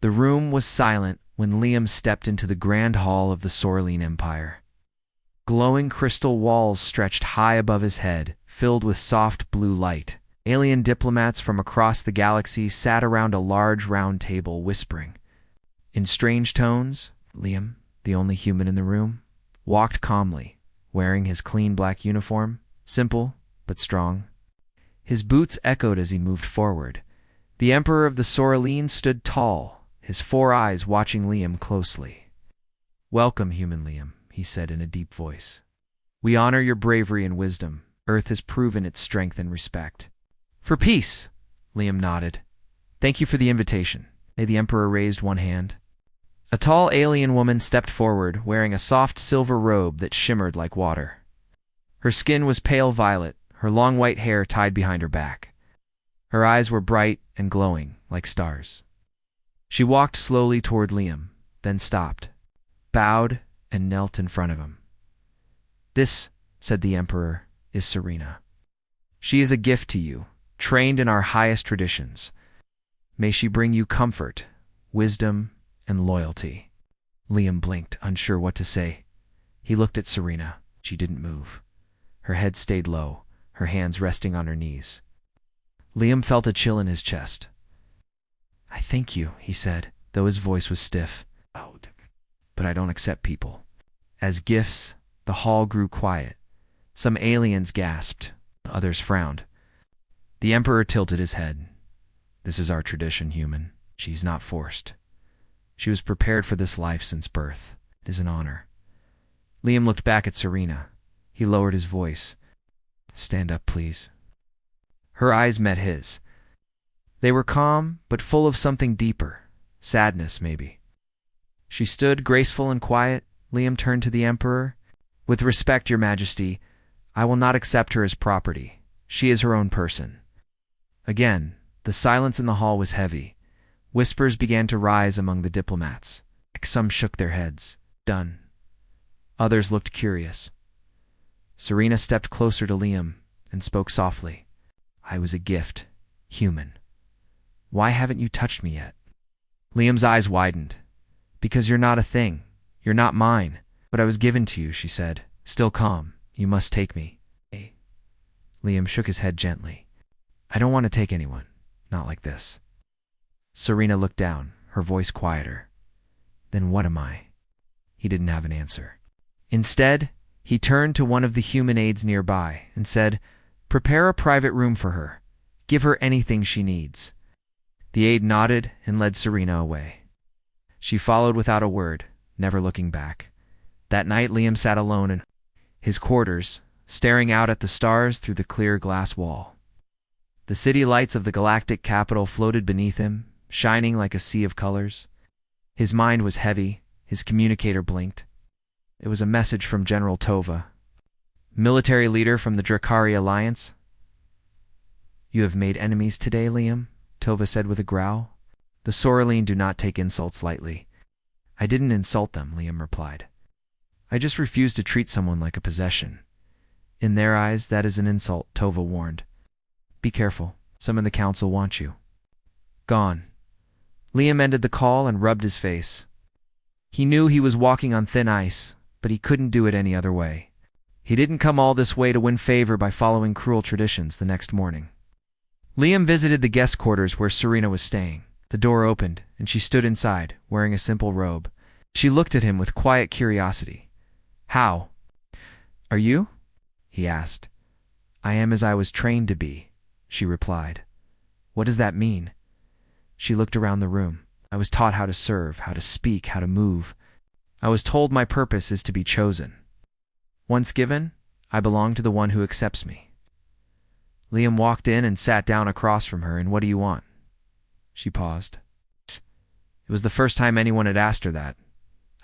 The room was silent when Liam stepped into the grand hall of the Sorilene Empire. Glowing crystal walls stretched high above his head, filled with soft blue light. Alien diplomats from across the galaxy sat around a large round table, whispering. In strange tones, Liam, the only human in the room, walked calmly, wearing his clean black uniform, simple but strong. His boots echoed as he moved forward. The Emperor of the Sorilene stood tall, his 4 eyes watching Liam closely. "Welcome, human Liam," he said in a deep voice. "We honor your bravery and wisdom. Earth has proven its strength and respect." "For peace," Liam nodded. "Thank you for the invitation." The Emperor raised one hand. A tall alien woman stepped forward, wearing a soft silver robe that shimmered like water. Her skin was pale violet, her long white hair tied behind her back. Her eyes were bright and glowing, like stars. She walked slowly toward Liam, then stopped, bowed, and knelt in front of him. "This," said the Emperor, "is Serena. She is a gift to you, trained in our highest traditions. May she bring you comfort, wisdom, and loyalty." Liam blinked, unsure what to say. He looked at Serena. She didn't move. Her head stayed low, her hands resting on her knees. Liam felt a chill in his chest. "I thank you," he said, though his voice was stiff. "But I don't accept people." As gifts, the hall grew quiet. Some aliens gasped, others frowned. The Emperor tilted his head. "This is our tradition, human. She's not forced. She was prepared for this life since birth. It is an honor." Liam looked back at Serena. He lowered his voice. "Stand up, please." Her eyes met his. They were calm, but full of something deeper. Sadness, maybe. She stood, graceful and quiet. Liam turned to the Emperor. "With respect, Your Majesty, I will not accept her as property. She is her own person." Again, the silence in the hall was heavy. Whispers began to rise among the diplomats. Some shook their heads. Done. Others looked curious. Serena stepped closer to Liam and spoke softly. "I was a gift, human. Why haven't you touched me yet?" Liam's eyes widened. "Because you're not a thing. You're not mine. But I was given to you," she said, still calm. "You must take me." Liam shook his head gently. "I don't want to take anyone. Not like this." Serena looked down, her voice quieter. "Then what am I?" He didn't have an answer. Instead, he turned to one of the human aides nearby and said, "Prepare a private room for her. Give her anything she needs." The aide nodded and led Serena away. She followed without a word, never looking back. That night, Liam sat alone in his quarters, staring out at the stars through the clear glass wall. The city lights of the galactic capital floated beneath him, shining like a sea of colors. His mind was heavy, his communicator blinked. It was a message from General Tova, military leader from the Drakari Alliance. "You have made enemies today, Liam," Tova said with a growl. "The Sorilene do not take insults lightly." "I didn't insult them," Liam replied. "I just refuse to treat someone like a possession." "In their eyes, that is an insult," Tova warned. "Be careful. Some in the council want you." Gone. Liam ended the call and rubbed his face. He knew he was walking on thin ice, but he couldn't do it any other way. He didn't come all this way to win favor by following cruel traditions. The next morning, Liam visited the guest quarters where Serena was staying. The door opened, and she stood inside, wearing a simple robe. She looked at him with quiet curiosity. "How are you?" he asked. "I am as I was trained to be," she replied. "What does that mean?" She looked around the room. "I was taught how to serve, how to speak, how to move. I was told my purpose is to be chosen. Once given, I belong to the one who accepts me." Liam walked in and sat down across from her. "And what do you want?" She paused. It was the first time anyone had asked her that.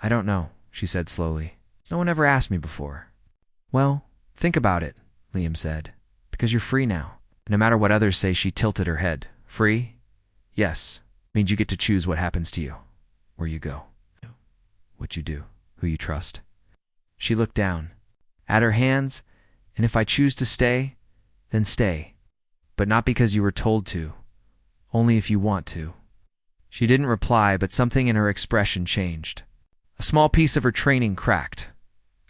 "I don't know," she said slowly. "No one ever asked me before." "Well, think about it," Liam said, "because you're free now." No matter what others say, she tilted her head. "Free? Yes. Means you get to choose what happens to you, where you go, what you do, who you trust." She looked down at her hands. "And if I choose to stay, then stay. But not because you were told to. Only if you want to." She didn't reply, but something in her expression changed. A small piece of her training cracked.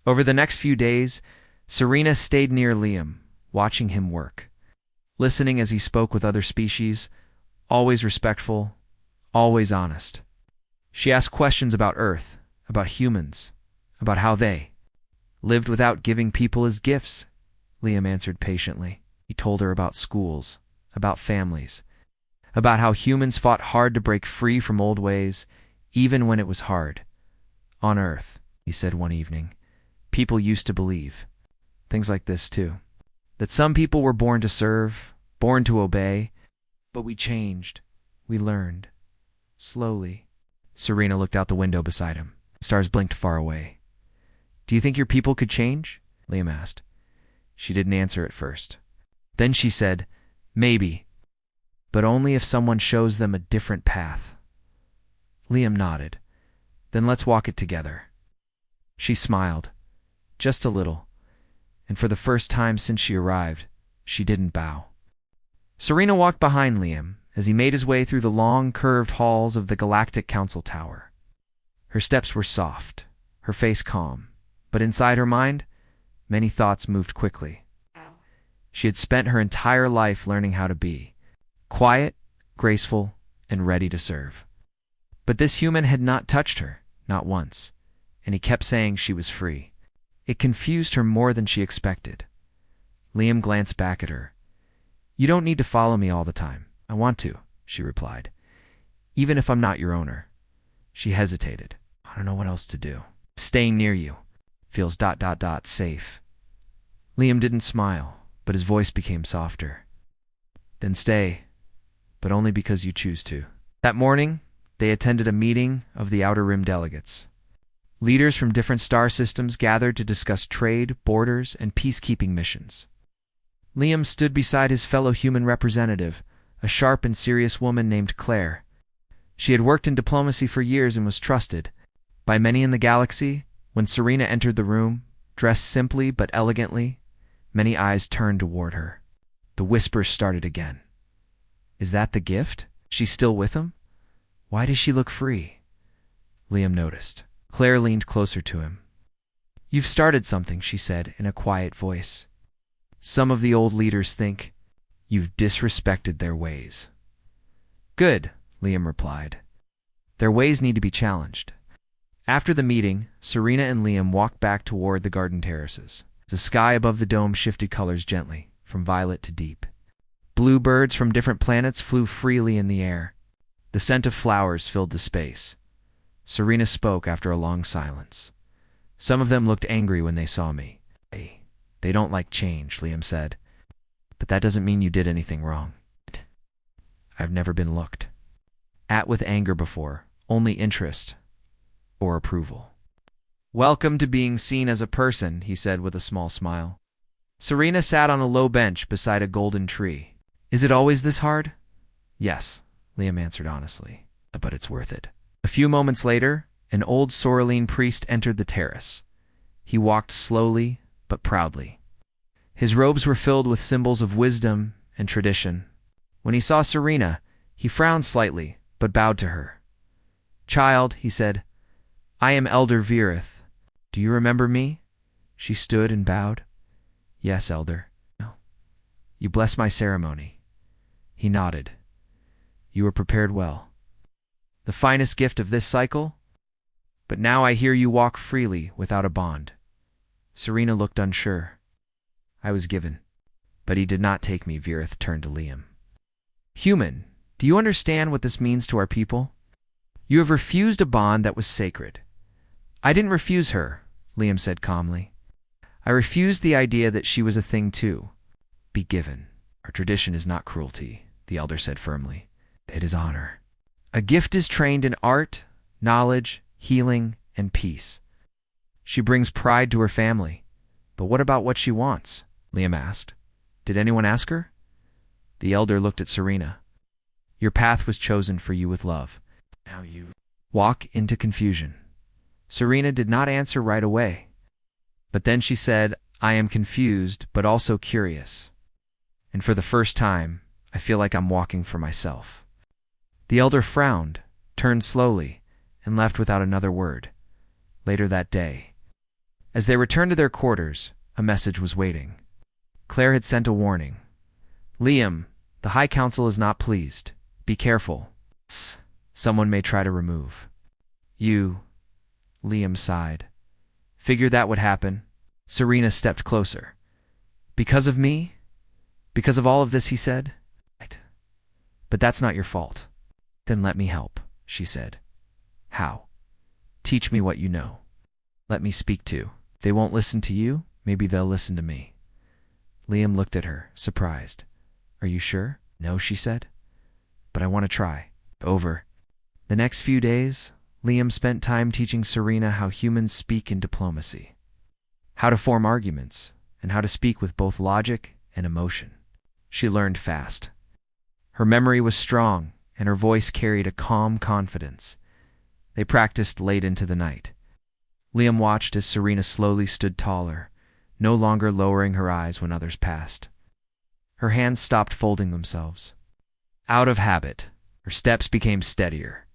Over the next few days, Serena stayed near Liam, watching him work, listening as he spoke with other species, always respectful, always honest. She asked questions about Earth, about humans, about how they lived without giving people as gifts. Liam answered patiently. He told her about schools, about families, about how humans fought hard to break free from old ways, even when it was hard. On Earth, he said one evening, people used to believe things like this too. That some people were born to serve, born to obey, but we changed. We learned. Slowly. Serena looked out the window beside him. Stars blinked far away. Do you think your people could change? Liam asked. She didn't answer at first. Then she said, maybe, but only if someone shows them a different path. Liam nodded. Then let's walk it together. She smiled, just a little, and for the first time since she arrived, she didn't bow. Serena walked behind Liam as he made his way through the long, curved halls of the Galactic Council Tower. Her steps were soft, her face calm, but inside her mind, many thoughts moved quickly. She had spent her entire life learning how to be quiet, graceful, and ready to serve. But this human had not touched her, not once, and he kept saying she was free. It confused her more than she expected. Liam glanced back at her. You don't need to follow me all the time. I want to, she replied. Even if I'm not your owner. She hesitated. I don't know what else to do. Staying near you feels safe. Liam didn't smile, but his voice became softer. Then stay, but only because you choose to. That morning, they attended a meeting of the Outer Rim delegates. Leaders from different star systems gathered to discuss trade, borders, and peacekeeping missions. Liam stood beside his fellow human representative, a sharp and serious woman named Claire. She had worked in diplomacy for years and was trusted by many in the galaxy. When Serena entered the room, dressed simply but elegantly, many eyes turned toward her. The whispers started again. Is that the gift? She's still with him? Why does she look free? Liam noticed. Claire leaned closer to him. You've started something, she said in a quiet voice. Some of the old leaders think you've disrespected their ways. Good, Liam replied. Their ways need to be challenged. After the meeting, Serena and Liam walked back toward the garden terraces. The sky above the dome shifted colors gently, from violet to deep. Blue birds from different planets flew freely in the air. The scent of flowers filled the space. Serena spoke after a long silence. Some of them looked angry when they saw me. They don't like change, Liam said. But that doesn't mean you did anything wrong. I've never been looked at with anger before, only interest or approval. Welcome to being seen as a person, he said with a small smile. Serena sat on a low bench beside a golden tree. Is it always this hard? Yes, Liam answered honestly, but it's worth it. A few moments later, an old Soraline priest entered the terrace. He walked slowly but proudly. His robes were filled with symbols of wisdom and tradition. When he saw Serena, he frowned slightly, but bowed to her. Child, he said, I am Elder Virith. Do you remember me? She stood and bowed. Yes, Elder. No. You blessed my ceremony. He nodded. You were prepared well. The finest gift of this cycle? But now I hear you walk freely without a bond. Serena looked unsure. I was given. But he did not take me, Virith turned to Liam. Human, do you understand what this means to our people? You have refused a bond that was sacred. I didn't refuse her, Liam said calmly. I refused the idea that she was a thing too. Be given. Our tradition is not cruelty, the elder said firmly. It is honor. A gift is trained in art, knowledge, healing, and peace. She brings pride to her family. But what about what she wants? Liam asked. Did anyone ask her? The elder looked at Serena. Your path was chosen for you with love. Now you walk into confusion. Serena did not answer right away. But then she said, I am confused, but also curious. And for the first time, I feel like I'm walking for myself. The elder frowned, turned slowly, and left without another word. Later that day, as they returned to their quarters, a message was waiting. Claire had sent a warning. Liam, the High Council is not pleased. Be careful. Someone may try to remove you. Liam sighed. Figured that would happen. Serena stepped closer. Because of me? Because of all of this, he said. Right. But that's not your fault. Then let me help, she said. How? Teach me what you know. Let me speak too. If they won't listen to you, maybe they'll listen to me. Liam looked at her, surprised. Are you sure? No, she said. But I want to try. Over. The next few days, Liam spent time teaching Serena how humans speak in diplomacy, how to form arguments, and how to speak with both logic and emotion. She learned fast. Her memory was strong, and her voice carried a calm confidence. They practiced late into the night. Liam watched as Serena slowly stood taller, no longer lowering her eyes when others passed. Her hands stopped folding themselves. Out of habit, her steps became steadier.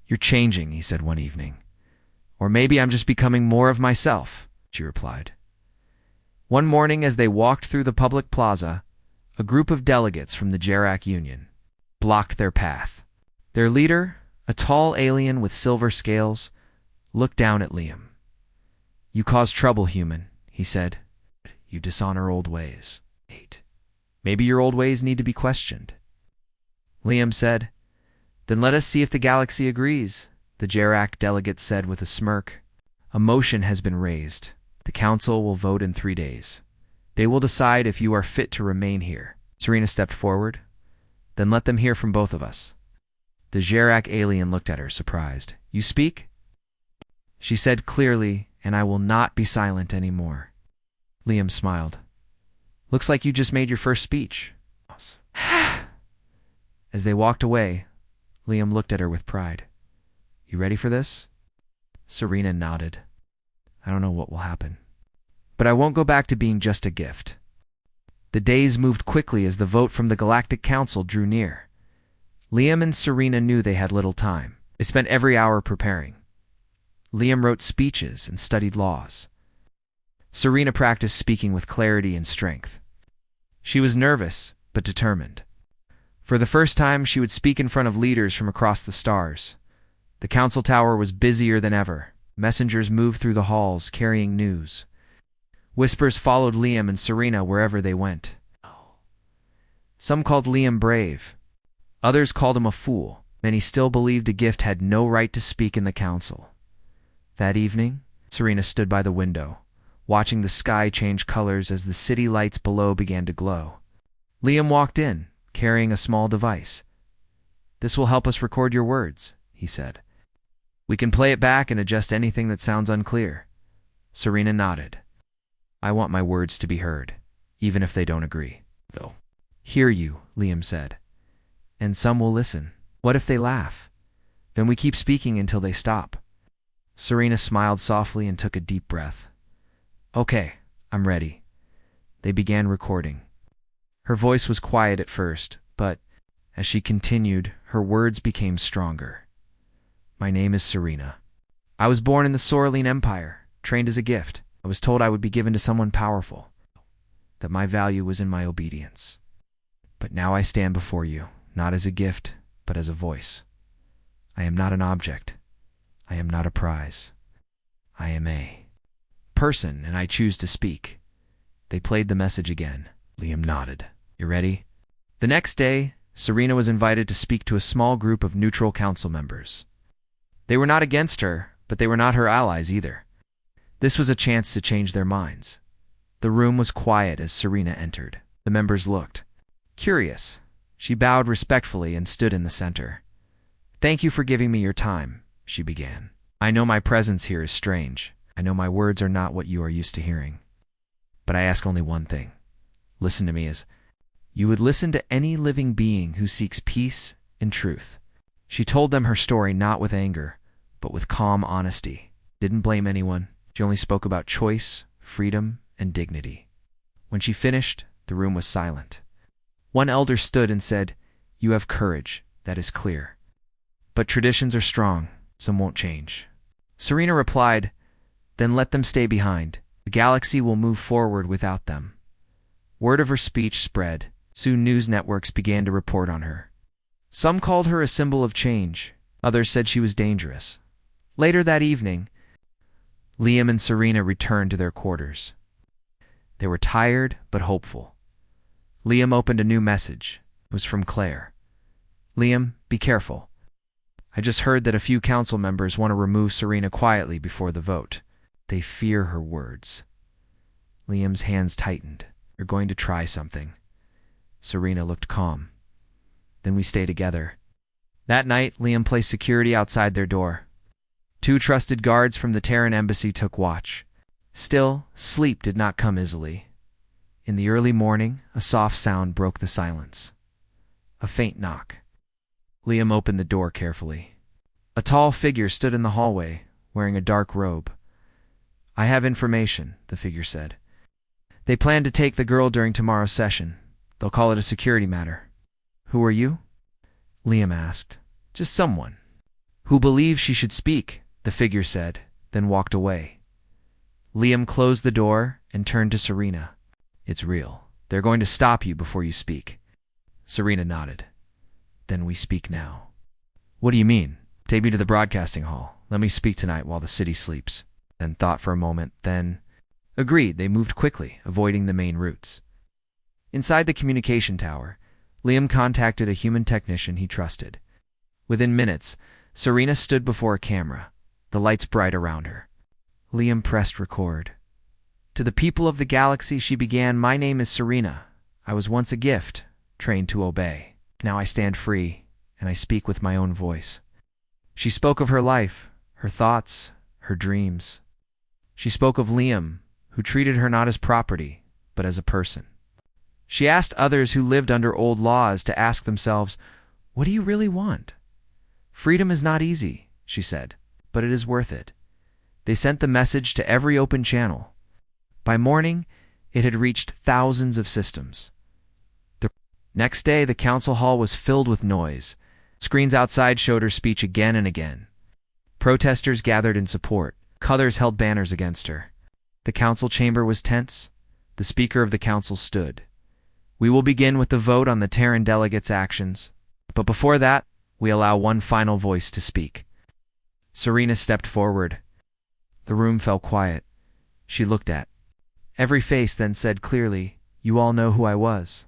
You're changing, he said one evening. Or maybe I'm just becoming more of myself, she replied. One morning as they walked through the public plaza, a group of delegates from the Jarak Union blocked their path. Their leader, a tall alien with silver scales, looked down at Liam. You cause trouble, human, he said. You dishonor old ways. Maybe your old ways need to be questioned. Liam said, Then let us see if the galaxy agrees, the Jarak delegate said with a smirk. A motion has been raised. The council will vote in 3 days. They will decide if you are fit to remain here. Serena stepped forward. Then let them hear from both of us. The Jarak alien looked at her, surprised. You speak? She said clearly, and I will not be silent anymore. Liam smiled. Looks like you just made your first speech. As they walked away, Liam looked at her with pride. You ready for this? Serena nodded. I don't know what will happen. But I won't go back to being just a gift. The days moved quickly as the vote from the Galactic Council drew near. Liam and Serena knew they had little time. They spent every hour preparing. Liam wrote speeches and studied laws. Serena practiced speaking with clarity and strength. She was nervous, but determined. For the first time, she would speak in front of leaders from across the stars. The council tower was busier than ever. Messengers moved through the halls, carrying news. Whispers followed Liam and Serena wherever they went. Some called Liam brave. Others called him a fool. Many still believed a gift had no right to speak in the council. That evening, Serena stood by the window, watching the sky change colors as the city lights below began to glow. Liam walked in, carrying a small device. This will help us record your words, he said. We can play it back and adjust anything that sounds unclear. Serena nodded. I want my words to be heard, even if they don't agree. They'll hear you, Liam said. And some will listen. What if they laugh? Then we keep speaking until they stop. Serena smiled softly and took a deep breath. Okay, I'm ready. They began recording. Her voice was quiet at first, but as she continued, her words became stronger. My name is Serena. I was born in the Soraline Empire, trained as a gift. I was told I would be given to someone powerful, that my value was in my obedience. But now I stand before you, not as a gift, but as a voice. I am not an object. I am not a prize. I am a person, and I choose to speak. They played the message again. Liam nodded. You ready? The next day, Serena was invited to speak to a small group of neutral council members. They were not against her, but they were not her allies either. This was a chance to change their minds. The room was quiet as Serena entered. The members looked curious. She bowed respectfully and stood in the center. Thank you for giving me your time, she began. I know my presence here is strange. I know my words are not what you are used to hearing. But I ask only one thing. Listen to me as you would listen to any living being who seeks peace and truth. She told them her story not with anger, but with calm honesty. Didn't blame anyone. She only spoke about choice, freedom, and dignity. When she finished, the room was silent. One elder stood and said, You have courage, that is clear. But traditions are strong, some won't change. Serena replied, then let them stay behind. The galaxy will move forward without them. Word of her speech spread. Soon news networks began to report on her. Some called her a symbol of change. Others said she was dangerous. Later that evening, Liam and Serena returned to their quarters. They were tired but hopeful. Liam opened a new message. It was from Claire. Liam, be careful. I just heard that a few council members want to remove Serena quietly before the vote. They fear her words. Liam's hands tightened. You're going to try something. Serena looked calm. Then we stay together. That night, Liam placed security outside their door. 2 trusted guards from the Terran embassy took watch. Still, sleep did not come easily. In the early morning, a soft sound broke the silence. A faint knock. Liam opened the door carefully. A tall figure stood in the hallway, wearing a dark robe. I have information, the figure said. They plan to take the girl during tomorrow's session. They'll call it a security matter. Who are you? Liam asked. Just someone. Who believes she should speak, the figure said, then walked away. Liam closed the door and turned to Serena. It's real. They're going to stop you before you speak. Serena nodded. Then we speak now. What do you mean? Take me to the broadcasting hall. Let me speak tonight while the city sleeps. Then thought for a moment, then agreed. They moved quickly, avoiding the main routes. Inside the communication tower, Liam contacted a human technician he trusted. Within minutes, Serena stood before a camera, the lights bright around her. Liam pressed record. To the people of the galaxy, she began, my name is Serena. I was once a gift, trained to obey. Now I stand free, and I speak with my own voice. She spoke of her life, her thoughts, her dreams. She spoke of Liam, who treated her not as property, but as a person. She asked others who lived under old laws to ask themselves, what do you really want? Freedom is not easy, she said, but it is worth it. They sent the message to every open channel. By morning, it had reached thousands of systems. The next day, the council hall was filled with noise. Screens outside showed her speech again and again. Protesters gathered in support. Others held banners against her. The council chamber was tense. The speaker of the council stood. We will begin with the vote on the Terran delegates' actions. But before that, we allow one final voice to speak. Serena stepped forward. The room fell quiet. She looked at every face, then said clearly, you all know who I was.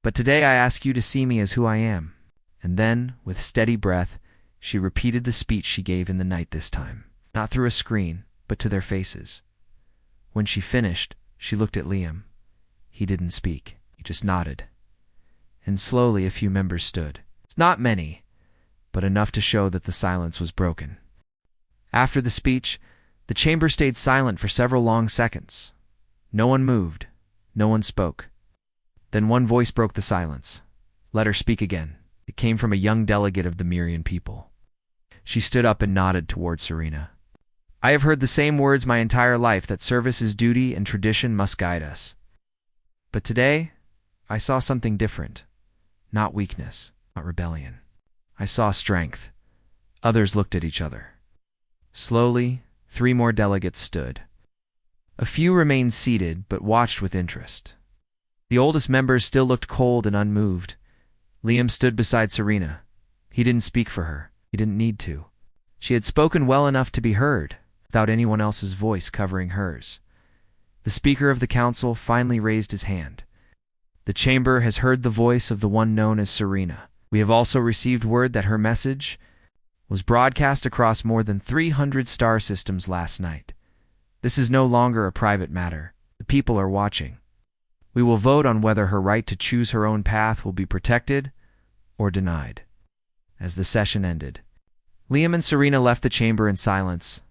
But today I ask you to see me as who I am. And then, with steady breath, she repeated the speech she gave in the night this time. Not through a screen, but to their faces. When she finished, she looked at Liam. He didn't speak. He just nodded. And slowly a few members stood. It's not many, but enough to show that the silence was broken. After the speech, the chamber stayed silent for several long seconds. No one moved. No one spoke. Then one voice broke the silence. Let her speak again. It came from a young delegate of the Mirian people. She stood up and nodded toward Serena. I have heard the same words my entire life, that service is duty and tradition must guide us. But today, I saw something different. Not weakness, not rebellion. I saw strength. Others looked at each other. Slowly, 3 more delegates stood. A few remained seated, but watched with interest. The oldest members still looked cold and unmoved. Liam stood beside Serena. He didn't speak for her. He didn't need to. She had spoken well enough to be heard, without anyone else's voice covering hers. The speaker of the council finally raised his hand. The chamber has heard the voice of the one known as Serena. We have also received word that her message was broadcast across more than 300 star systems last night. This is no longer a private matter. The people are watching. We will vote on whether her right to choose her own path will be protected or denied. As the session ended, Liam and Serena left the chamber in silence.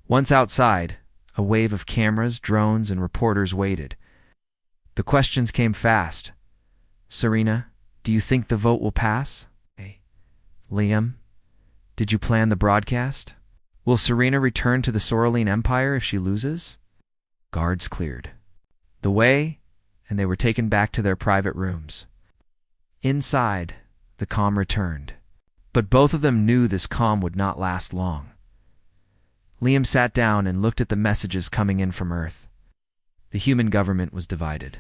Once outside, a wave of cameras, drones, and reporters waited. The questions came fast. Serena, do you think the vote will pass? Hey. Liam, did you plan the broadcast? Will Serena return to the Soraline Empire if she loses? Guards cleared the way, and they were taken back to their private rooms. Inside, the calm returned. But both of them knew this calm would not last long. Liam sat down and looked at the messages coming in from Earth. The human government was divided.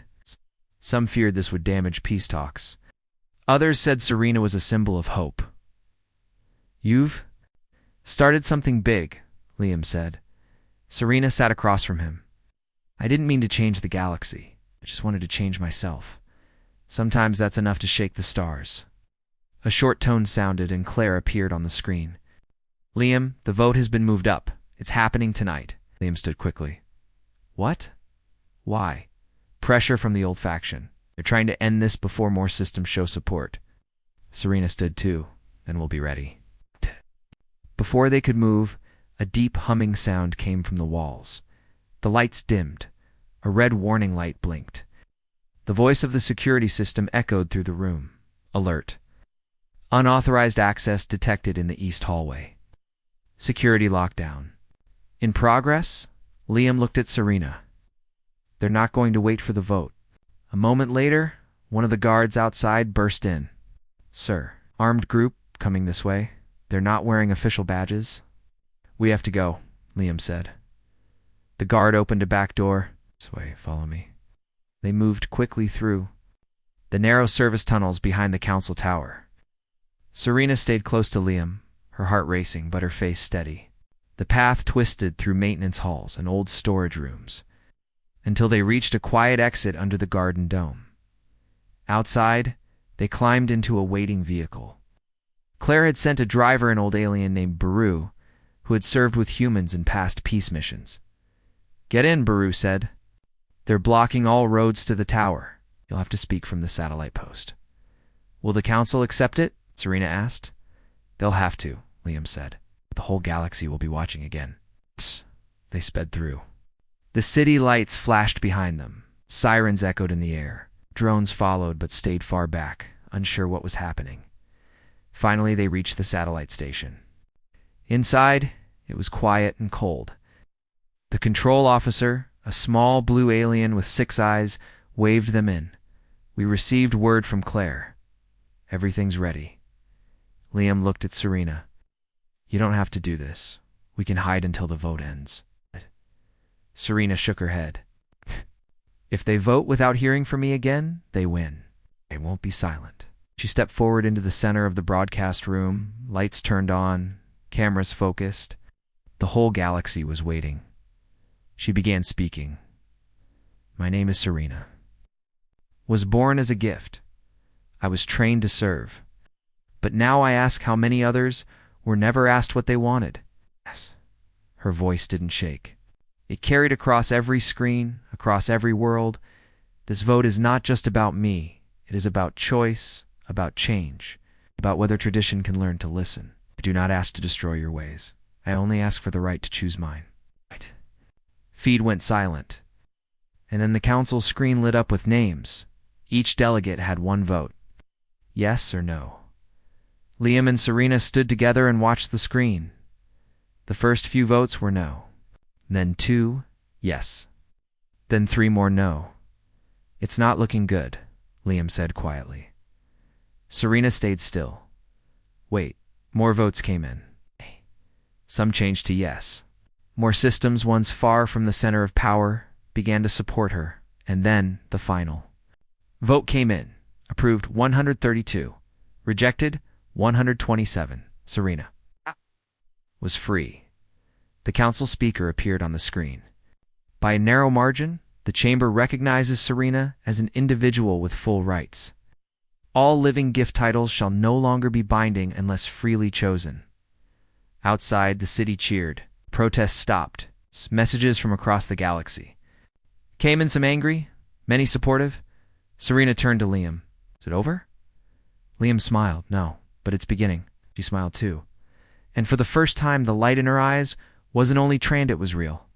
Some feared this would damage peace talks. Others said Serena was a symbol of hope. "You've started something big," Liam said. Serena sat across from him. "I didn't mean to change the galaxy. I just wanted to change myself. Sometimes that's enough to shake the stars." A short tone sounded and Claire appeared on the screen. "Liam, the vote has been moved up. It's happening tonight." Liam stood quickly. "What? Why?" "Pressure from the old faction. They're trying to end this before more systems show support." Serena stood too. "Then we'll be ready." Before they could move, a deep humming sound came from the walls. The lights dimmed. A red warning light blinked. The voice of the security system echoed through the room. "Alert. Unauthorized access detected in the east hallway. Security lockdown. In progress?" Liam looked at Serena. "They're not going to wait for the vote." A moment later, one of the guards outside burst in. "Sir, armed group coming this way. They're not wearing official badges." "We have to go," Liam said. The guard opened a back door. "This way, follow me." They moved quickly through the narrow service tunnels behind the council tower. Serena stayed close to Liam, her heart racing but her face steady. The path twisted through maintenance halls and old storage rooms until they reached a quiet exit under the garden dome. Outside, they climbed into a waiting vehicle. Claire had sent a driver, an old alien named Baru, who had served with humans in past peace missions. "Get in," Baru said. "They're blocking all roads to the tower. You'll have to speak from the satellite post." "Will the council accept it?" Serena asked. "They'll have to," Liam said. "The whole galaxy will be watching again." They sped through. The city lights flashed behind them. Sirens echoed in the air. Drones followed but stayed far back, unsure what was happening. Finally, they reached the satellite station. Inside, it was quiet and cold. The control officer, a small blue alien with 6 eyes, waved them in. "We received word from Claire. Everything's ready." Liam looked at Serena. "You don't have to do this. We can hide until the vote ends." Serena shook her head. "If they vote without hearing from me again, they win. I won't be silent." She stepped forward into the center of the broadcast room, lights turned on, cameras focused. The whole galaxy was waiting. She began speaking. "My name is Serena. Was born as a gift. I was trained to serve. But now I ask how many others were never asked what they wanted." Yes. Her voice didn't shake. It carried across every screen, across every world. "This vote is not just about me. It is about choice, about change, about whether tradition can learn to listen. I do not ask to destroy your ways. I only ask for the right to choose mine." Right. Feed went silent. And then the council screen lit up with names. Each delegate had one vote. Yes or no. Liam and Serena stood together and watched the screen. The first few votes were no. Then 2, yes. Then 3 more no. "It's not looking good," Liam said quietly. Serena stayed still. Wait, more votes came in. Some changed to yes. More systems, once far from the center of power, began to support her, and then the final vote came in. Approved 132. Rejected 127. Serena was free. The council speaker appeared on the screen. By a narrow margin, the chamber recognizes Serena as an individual with full rights. All living gift titles shall no longer be binding unless freely chosen. Outside, the city cheered. Protests stopped. Messages from across the galaxy. Came in some angry, many supportive. Serena turned to Liam. "Is it over?" Liam smiled. "No, but it's beginning." She smiled too. And for the first time, the light in her eyes wasn't only trained, it was real.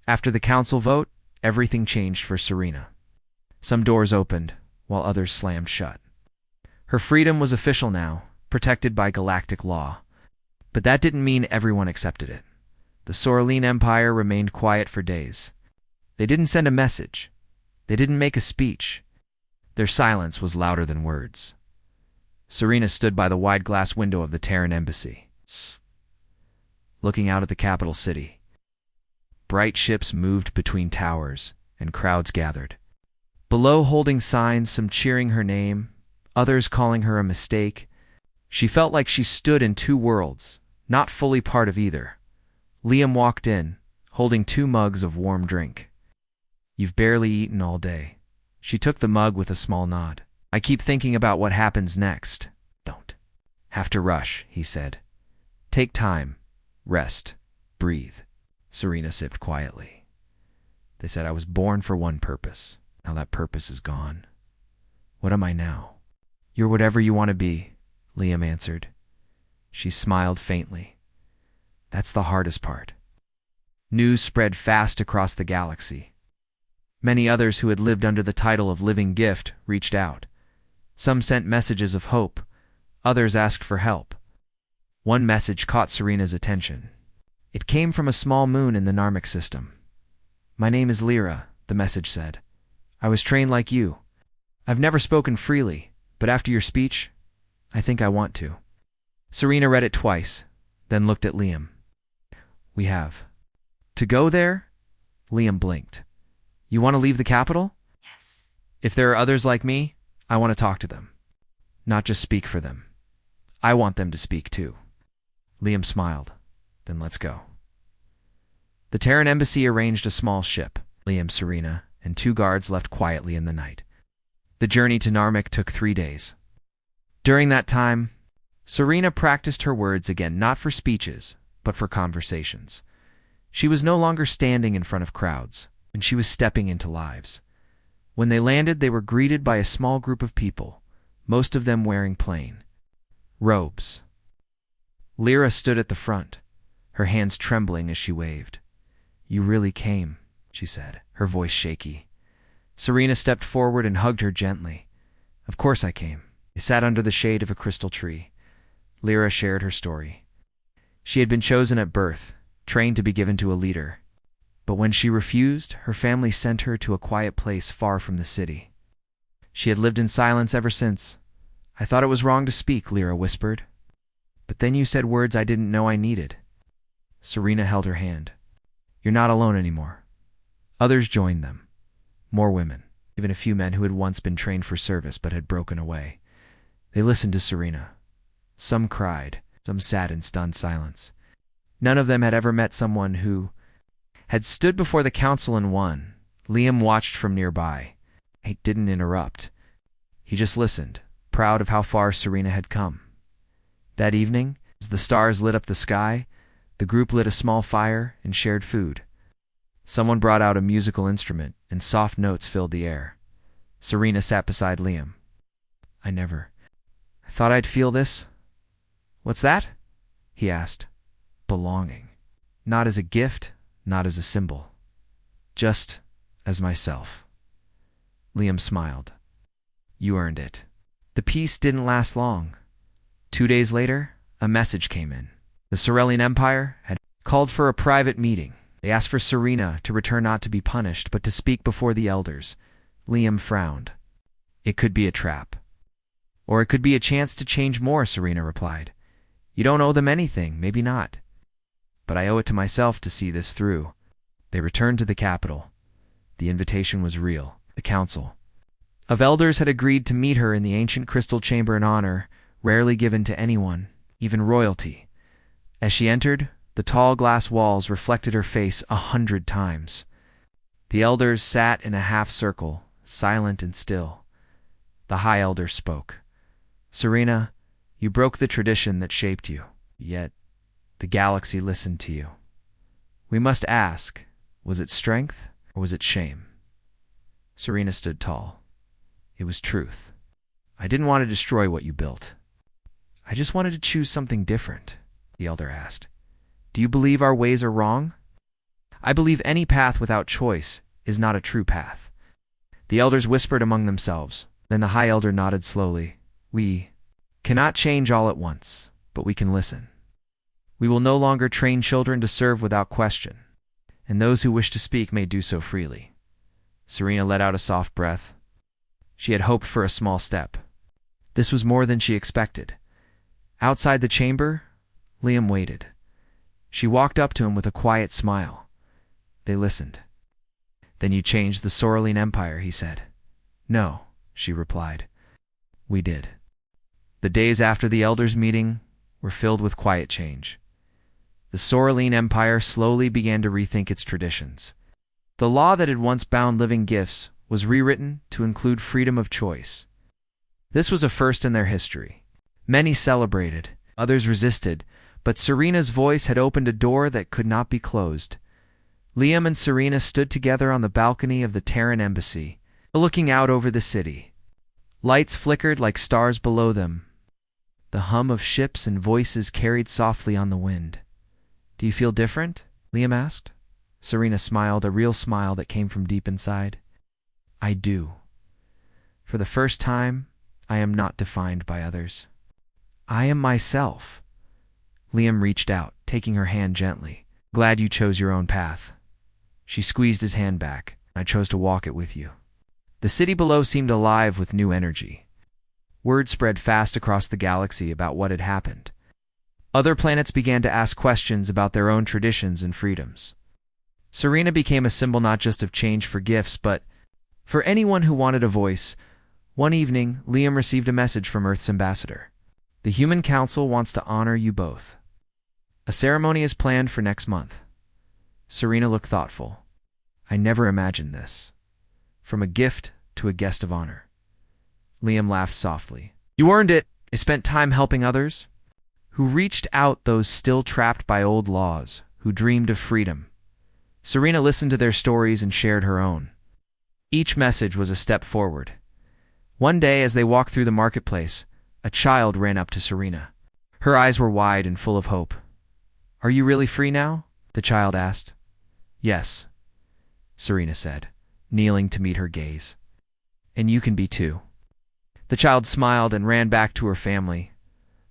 After the council vote, everything changed for Serena. Some doors opened, while others slammed shut. Her freedom was official now, protected by galactic law. But that didn't mean everyone accepted it. The Soraline Empire remained quiet for days. They didn't send a message. They didn't make a speech. Their silence was louder than words. Serena stood by the wide glass window of the Terran embassy, looking out at the capital city. Bright ships moved between towers, and crowds gathered. Below, holding signs, some cheering her name, others calling her a mistake. She felt like she stood in two worlds, not fully part of either. Liam walked in, holding 2 mugs of warm drink. "You've barely eaten all day." She took the mug with a small nod. "I keep thinking about what happens next." "Don't have to rush," he said. "Take time, rest, breathe." Serena sipped quietly. "They said I was born for one purpose. Now that purpose is gone. What am I now?" "You're whatever you want to be," Liam answered. She smiled faintly. "That's the hardest part." News spread fast across the galaxy. Many others who had lived under the title of Living Gift reached out. Some sent messages of hope. Others asked for help. One message caught Serena's attention. It came from a small moon in the Narmic system. "My name is Lyra," the message said. "I was trained like you. I've never spoken freely, but after your speech, I think I want to." Serena read it twice, then looked at Liam. "We have to go there?" Liam blinked. "You want to leave the capital?" Yes. "If there are others like me, I want to talk to them. Not just speak for them. I want them to speak too." Liam smiled. "Then let's go." The Terran embassy arranged a small ship. Liam, Serena, and 2 guards left quietly in the night. The journey to Narmic took 3 days. During that time, Serena practiced her words again, not for speeches, but for conversations. She was no longer standing in front of crowds, and she was stepping into lives. When they landed, they were greeted by a small group of people, most of them wearing plain robes. Lyra stood at the front, her hands trembling as she waved. "You really came," she said, her voice shaky. Serena stepped forward and hugged her gently. "Of course I came." They sat under the shade of a crystal tree. Lyra shared her story. She had been chosen at birth, trained to be given to a leader. But when she refused, her family sent her to a quiet place far from the city. She had lived in silence ever since. "I thought it was wrong to speak," Lyra whispered. "But then you said words I didn't know I needed." Serena held her hand. "You're not alone anymore." Others joined them. More women, even a few men who had once been trained for service but had broken away. They listened to Serena. Some cried, some sat in stunned silence. None of them had ever met someone who had stood before the council and won. Liam watched from nearby. He didn't interrupt. He just listened, proud of how far Serena had come. That evening, as the stars lit up the sky, the group lit a small fire and shared food. Someone brought out a musical instrument, and soft notes filled the air. Serena sat beside Liam. I thought I'd feel this." "What's that?" he asked. "Belonging. Not as a gift, not as a symbol. Just as myself." Liam smiled. "You earned it." The peace didn't last long. 2 days later, a message came in. The Sorelian Empire had called for a private meeting. They asked for Serena to return, not to be punished, but to speak before the elders. Liam frowned. "It could be a trap. Or it could be a chance to change more," Serena replied. "You don't owe them anything, maybe not. But I owe it to myself to see this through." They returned to the capital. The invitation was real. The council of elders had agreed to meet her in the ancient crystal chamber, an honor rarely given to anyone, even royalty. As she entered, the tall glass walls reflected her face 100 times. The elders sat in a half circle, silent and still. The High Elder spoke. "Serena, you broke the tradition that shaped you, yet the galaxy listened to you. We must ask, was it strength or was it shame?" Serena stood tall. "It was truth. I didn't want to destroy what you built. I just wanted to choose something different." The elder asked, "Do you believe our ways are wrong?" "I believe any path without choice is not a true path." The elders whispered among themselves. Then the High Elder nodded slowly. "We cannot change all at once, but we can listen. We will no longer train children to serve without question, and those who wish to speak may do so freely." Serena let out a soft breath. She had hoped for a small step. This was more than she expected. Outside the chamber, Liam waited. She walked up to him with a quiet smile. They listened. "Then you changed the Soraline Empire," he said. "No," she replied. "We did." The days after the elders' meeting were filled with quiet change. The Soraline Empire slowly began to rethink its traditions. The law that had once bound living gifts was rewritten to include freedom of choice. This was a first in their history. Many celebrated, others resisted, but Serena's voice had opened a door that could not be closed. Liam and Serena stood together on the balcony of the Terran embassy, looking out over the city. Lights flickered like stars below them. The hum of ships and voices carried softly on the wind. "Do you feel different?" Liam asked. Serena smiled, a real smile that came from deep inside. "I do. For the first time, I am not defined by others. I am myself." Liam reached out, taking her hand gently. "Glad you chose your own path." She squeezed his hand back. "I chose to walk it with you." The city below seemed alive with new energy. Word spread fast across the galaxy about what had happened. Other planets began to ask questions about their own traditions and freedoms. Serena became a symbol not just of change for gifts, but for anyone who wanted a voice. One evening, Liam received a message from Earth's ambassador. "The Human Council wants to honor you both. A ceremony is planned for next month." Serena looked thoughtful. "I never imagined this. From a gift to a guest of honor." Liam laughed softly. "You earned it. I spent time helping others who reached out, those still trapped by old laws, who dreamed of freedom." Serena listened to their stories and shared her own. Each message was a step forward. One day, as they walked through the marketplace, a child ran up to Serena. Her eyes were wide and full of hope. "Are you really free now?" the child asked. "Yes," Serena said, kneeling to meet her gaze. "And you can be too." The child smiled and ran back to her family.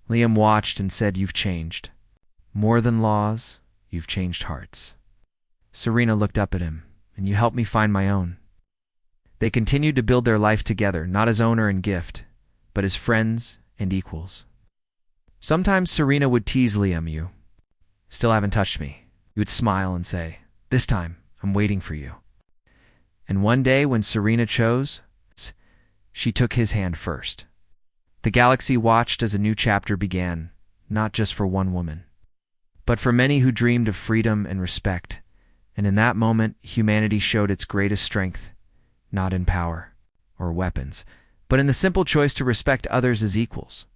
Liam watched and said, "You've changed. More than laws, you've changed hearts." Serena looked up at him. "And you helped me find my own." They continued to build their life together, not as owner and gift, but as friends and equals. Sometimes Serena would tease Liam, "You still haven't touched me." He would smile and say, "This time, I'm waiting for you." And one day when Serena chose, she took his hand first. The galaxy watched as a new chapter began, not just for one woman, but for many who dreamed of freedom and respect. And in that moment, humanity showed its greatest strength, not in power or weapons, but in the simple choice to respect others as equals.